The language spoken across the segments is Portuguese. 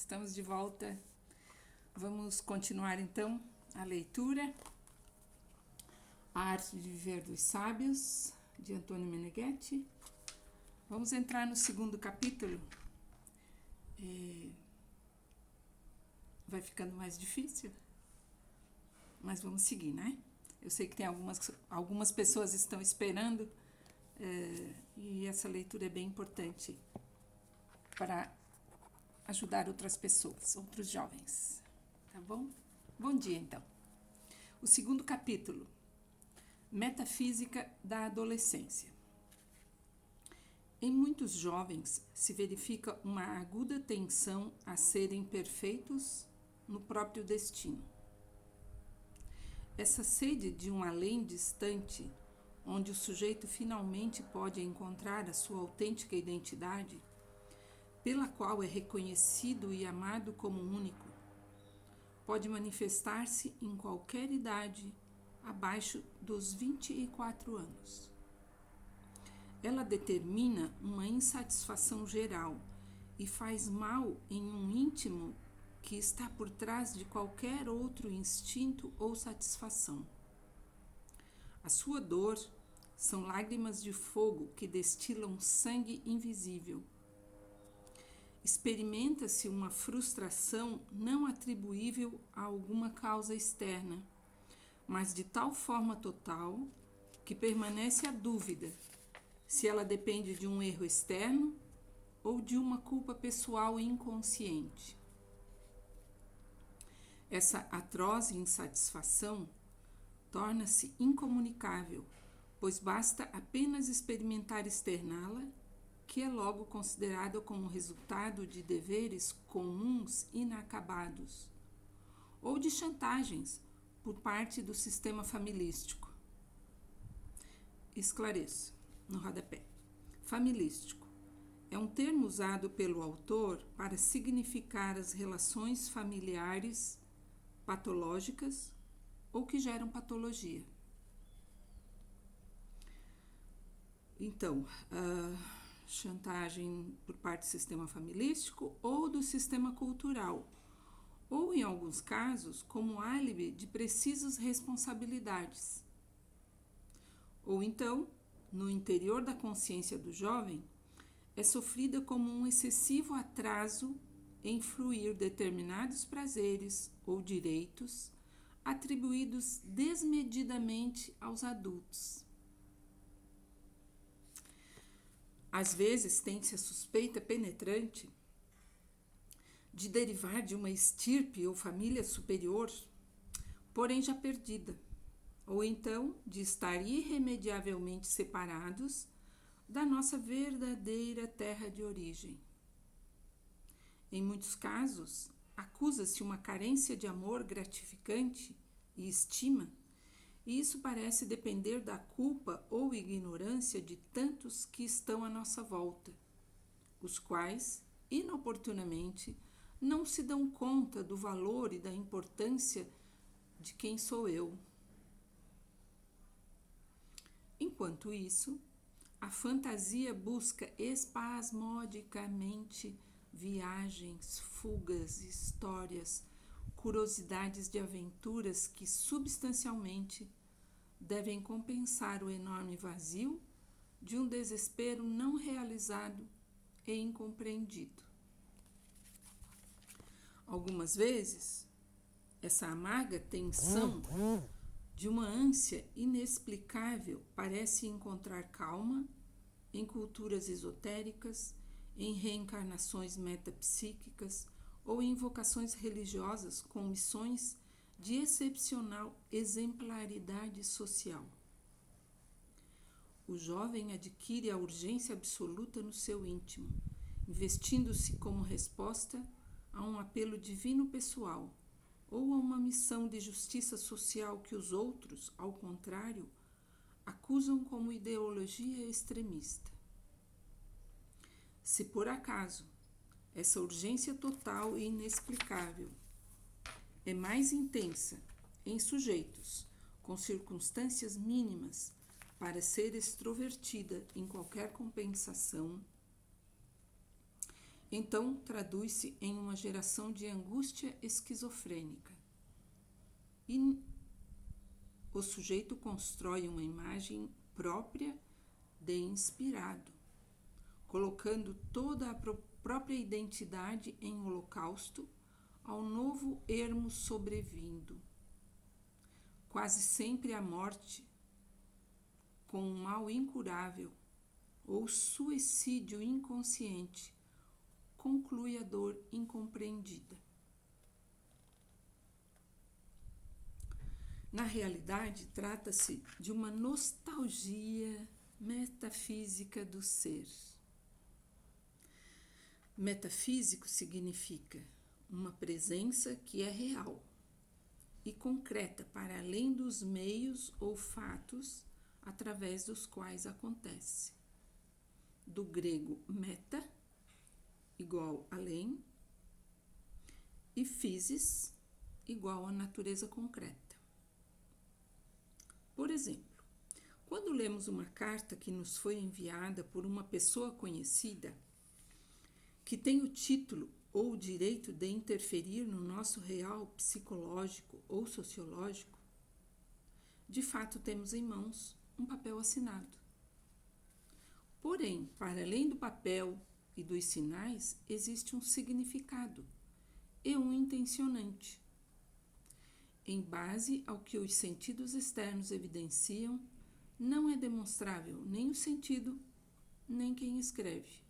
Estamos de volta. Vamos continuar então a leitura. A Arte de Viver dos Sábios, de Antônio Meneghetti. Vamos entrar no segundo capítulo. Vai ficando mais difícil, mas vamos seguir, né? Eu sei que tem algumas pessoas estão esperando e essa leitura é bem importante para ajudar outras pessoas, outros jovens, tá bom? Bom dia, então. O segundo capítulo, Metafísica da Adolescência. Em muitos jovens se verifica uma aguda tensão a serem perfeitos no próprio destino. Essa sede de um além distante, onde o sujeito finalmente pode encontrar a sua autêntica identidade, pela qual é reconhecido e amado como único, pode manifestar-se em qualquer idade abaixo dos 24 anos. Ela determina uma insatisfação geral e faz mal em um íntimo que está por trás de qualquer outro instinto ou satisfação. A sua dor são lágrimas de fogo que destilam sangue invisível. Experimenta-se uma frustração não atribuível a alguma causa externa, mas de tal forma total que permanece a dúvida se ela depende de um erro externo ou de uma culpa pessoal inconsciente. Essa atroz insatisfação torna-se incomunicável, pois basta apenas experimentar externá-la, que é logo considerada como resultado de deveres comuns inacabados, ou de chantagens por parte do sistema familístico. Esclareço no rodapé. Familístico é um termo usado pelo autor para significar as relações familiares patológicas ou que geram patologia. Então, chantagem por parte do sistema familístico ou do sistema cultural, ou em alguns casos, como álibi de precisas responsabilidades. Ou então, no interior da consciência do jovem, é sofrida como um excessivo atraso em fruir determinados prazeres ou direitos atribuídos desmedidamente aos adultos. Às vezes tem-se a suspeita penetrante de derivar de uma estirpe ou família superior, porém já perdida, ou então de estar irremediavelmente separados da nossa verdadeira terra de origem. Em muitos casos, acusa-se uma carência de amor gratificante e estima, e isso parece depender da culpa ou ignorância de tantos que estão à nossa volta, os quais, inoportunamente, não se dão conta do valor e da importância de quem sou eu. Enquanto isso, a fantasia busca espasmodicamente viagens, fugas, histórias, curiosidades de aventuras que substancialmente devem compensar o enorme vazio de um desespero não realizado e incompreendido. Algumas vezes, essa amarga tensão de uma ânsia inexplicável parece encontrar calma em culturas esotéricas, em reencarnações metapsíquicas ou em invocações religiosas com missões de excepcional exemplaridade social. O jovem adquire a urgência absoluta no seu íntimo, investindo-se como resposta a um apelo divino pessoal ou a uma missão de justiça social que os outros, ao contrário, acusam como ideologia extremista. Se por acaso essa urgência total e inexplicável é mais intensa em sujeitos com circunstâncias mínimas para ser extrovertida em qualquer compensação, então traduz-se em uma geração de angústia esquizofrênica. E o sujeito constrói uma imagem própria de inspirado, colocando toda a própria identidade em holocausto ao novo ermo sobrevindo. Quase sempre a morte, com um mal incurável, ou suicídio inconsciente, conclui a dor incompreendida. Na realidade, trata-se de uma nostalgia metafísica do ser. Metafísico significa uma presença que é real e concreta para além dos meios ou fatos através dos quais acontece. Do grego meta, igual além, e physis, igual a natureza concreta. Por exemplo, quando lemos uma carta que nos foi enviada por uma pessoa conhecida, que tem o título ou o direito de interferir no nosso real psicológico ou sociológico, de fato temos em mãos um papel assinado. Porém, para além do papel e dos sinais, existe um significado e um intencionante. Em base ao que os sentidos externos evidenciam, não é demonstrável nem o sentido, nem quem escreve.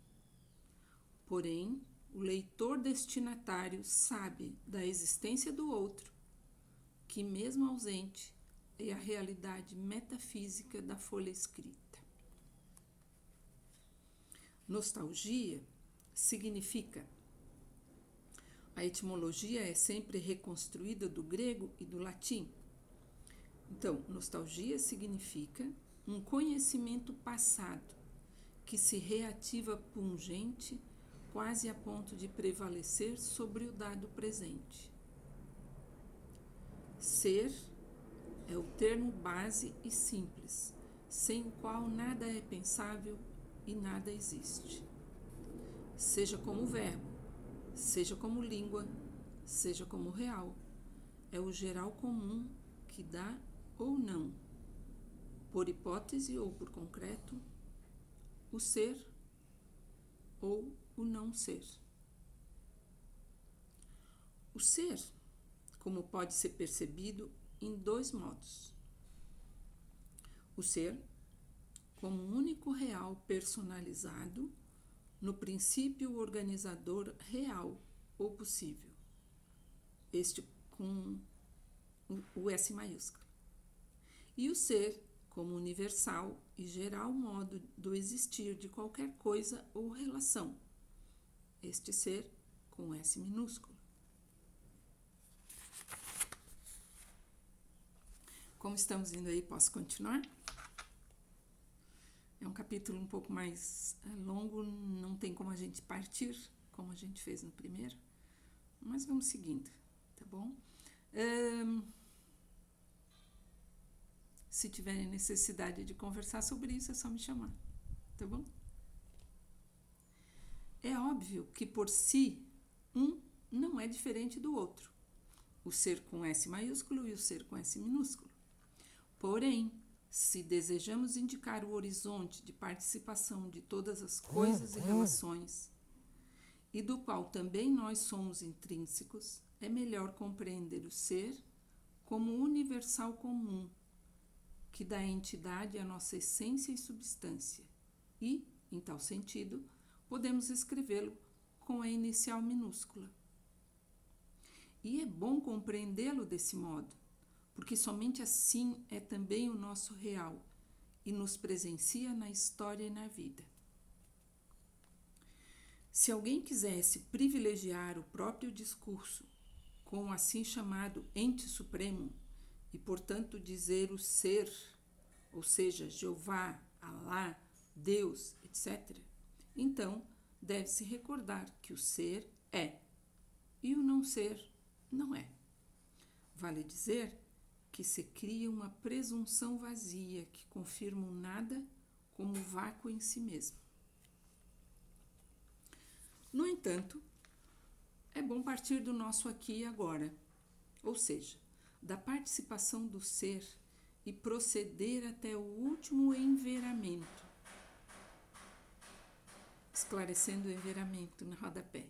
Porém, o leitor destinatário sabe da existência do outro, que mesmo ausente, é a realidade metafísica da folha escrita. Nostalgia significa. A etimologia é sempre reconstruída do grego e do latim. Então, nostalgia significa um conhecimento passado que se reativa pungente, quase a ponto de prevalecer sobre o dado presente. Ser é o termo base e simples, sem o qual nada é pensável e nada existe. Seja como verbo, seja como língua, seja como real, é o geral comum que dá ou não, por hipótese ou por concreto, o ser ou o não ser. O ser, como pode ser percebido em dois modos. O ser como um único real personalizado no princípio organizador real ou possível, este com o S maiúsculo. E o ser como universal e geral modo do existir de qualquer coisa ou relação, este ser com S minúsculo. Como estamos indo aí, posso continuar? É um capítulo um pouco mais longo, não tem como a gente partir, como a gente fez no primeiro, mas vamos seguindo, tá bom? Se tiverem necessidade de conversar sobre isso, é só me chamar, tá bom? É óbvio que por si, um não é diferente do outro, o ser com S maiúsculo e o ser com S minúsculo. Porém, se desejamos indicar o horizonte de participação de todas as coisas e relações, e do qual também nós somos intrínsecos, é melhor compreender o ser como universal comum, que dá entidade à nossa essência e substância, e, em tal sentido, podemos escrevê-lo com a inicial minúscula. E é bom compreendê-lo desse modo, porque somente assim é também o nosso real e nos presencia na história e na vida. Se alguém quisesse privilegiar o próprio discurso com o assim chamado ente supremo e, portanto, dizer o ser, ou seja, Jeová, Alá, Deus, etc., então deve-se recordar que o ser é e o não ser não é. Vale dizer que se cria uma presunção vazia que confirma o nada como vácuo em si mesmo. No entanto, é bom partir do nosso aqui e agora, ou seja, da participação do ser e proceder até o último enveramento. Esclarecendo o enveramento no rodapé.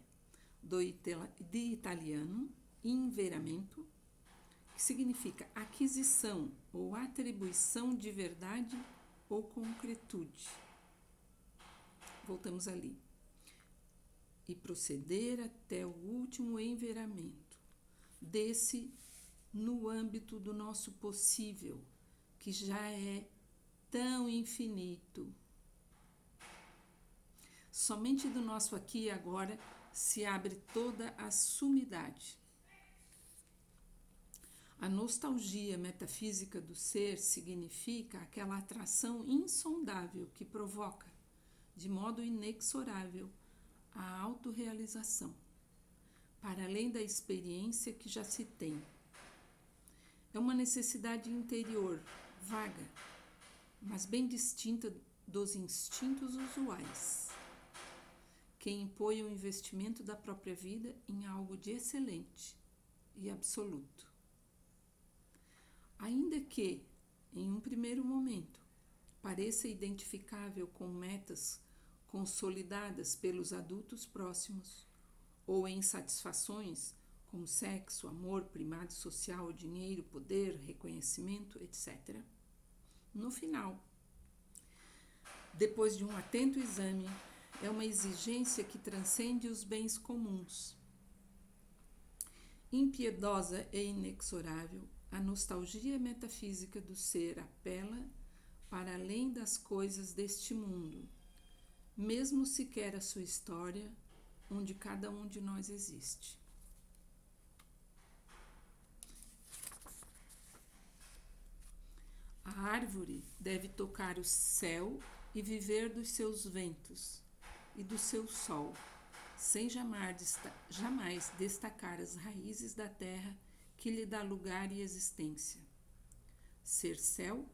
De italiano, inveramento, que significa aquisição ou atribuição de verdade ou concretude. Voltamos ali. E proceder até o último enveramento. Desse no âmbito do nosso possível, que já é tão infinito. Somente do nosso aqui e agora se abre toda a sumidade. A nostalgia metafísica do ser significa aquela atração insondável que provoca, de modo inexorável, a autorrealização, para além da experiência que já se tem. É uma necessidade interior, vaga, mas bem distinta dos instintos usuais, que impõe o investimento da própria vida em algo de excelente e absoluto. Ainda que, em um primeiro momento, pareça identificável com metas consolidadas pelos adultos próximos, ou em satisfações como sexo, amor, primado social, dinheiro, poder, reconhecimento, etc. No final, depois de um atento exame, é uma exigência que transcende os bens comuns. Impiedosa e inexorável, a nostalgia metafísica do ser apela para além das coisas deste mundo, mesmo sequer a sua história, onde cada um de nós existe. A árvore deve tocar o céu e viver dos seus ventos e do seu sol, sem jamais destacar as raízes da terra que lhe dá lugar e existência. Ser céu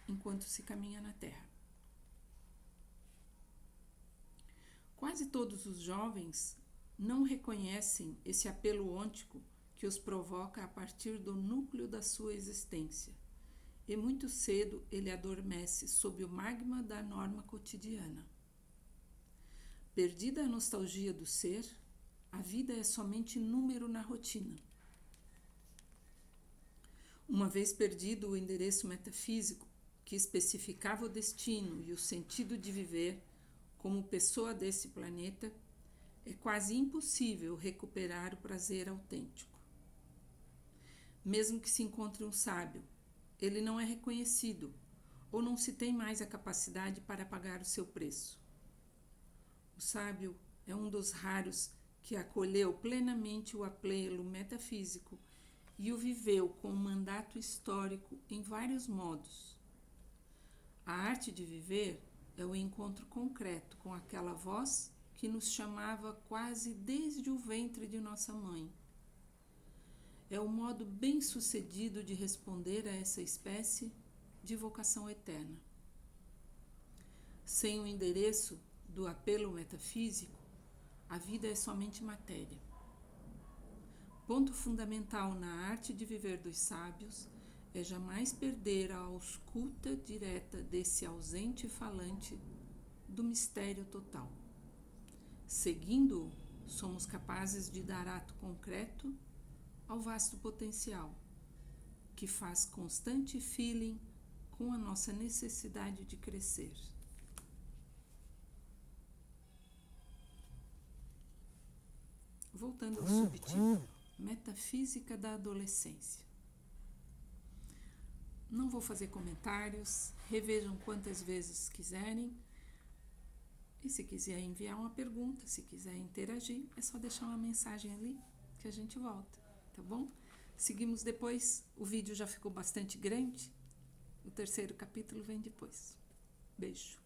enquanto se caminha na terra. Quase todos os jovens não reconhecem esse apelo ôntico que os provoca a partir do núcleo da sua existência, e muito cedo ele adormece sob o magma da norma cotidiana. Perdida a nostalgia do ser, a vida é somente número na rotina. Uma vez perdido o endereço metafísico que especificava o destino e o sentido de viver como pessoa desse planeta, é quase impossível recuperar o prazer autêntico. Mesmo que se encontre um sábio, ele não é reconhecido ou não se tem mais a capacidade para pagar o seu preço. O sábio é um dos raros que acolheu plenamente o apelo metafísico e o viveu com um mandato histórico em vários modos. A arte de viver é o encontro concreto com aquela voz que nos chamava quase desde o ventre de nossa mãe. É o modo bem-sucedido de responder a essa espécie de vocação eterna. Sem o endereço do apelo metafísico, a vida é somente matéria. Ponto fundamental na arte de viver dos sábios é jamais perder a ausculta direta desse ausente falante do mistério total. Seguindo-o, somos capazes de dar ato concreto ao vasto potencial, que faz constante feeling com a nossa necessidade de crescer. Voltando ao subtítulo, Metafísica da Adolescência. Não vou fazer comentários, revejam quantas vezes quiserem. E se quiser enviar uma pergunta, se quiser interagir, é só deixar uma mensagem ali que a gente volta, tá bom? Seguimos depois, o vídeo já ficou bastante grande, o terceiro capítulo vem depois. Beijo.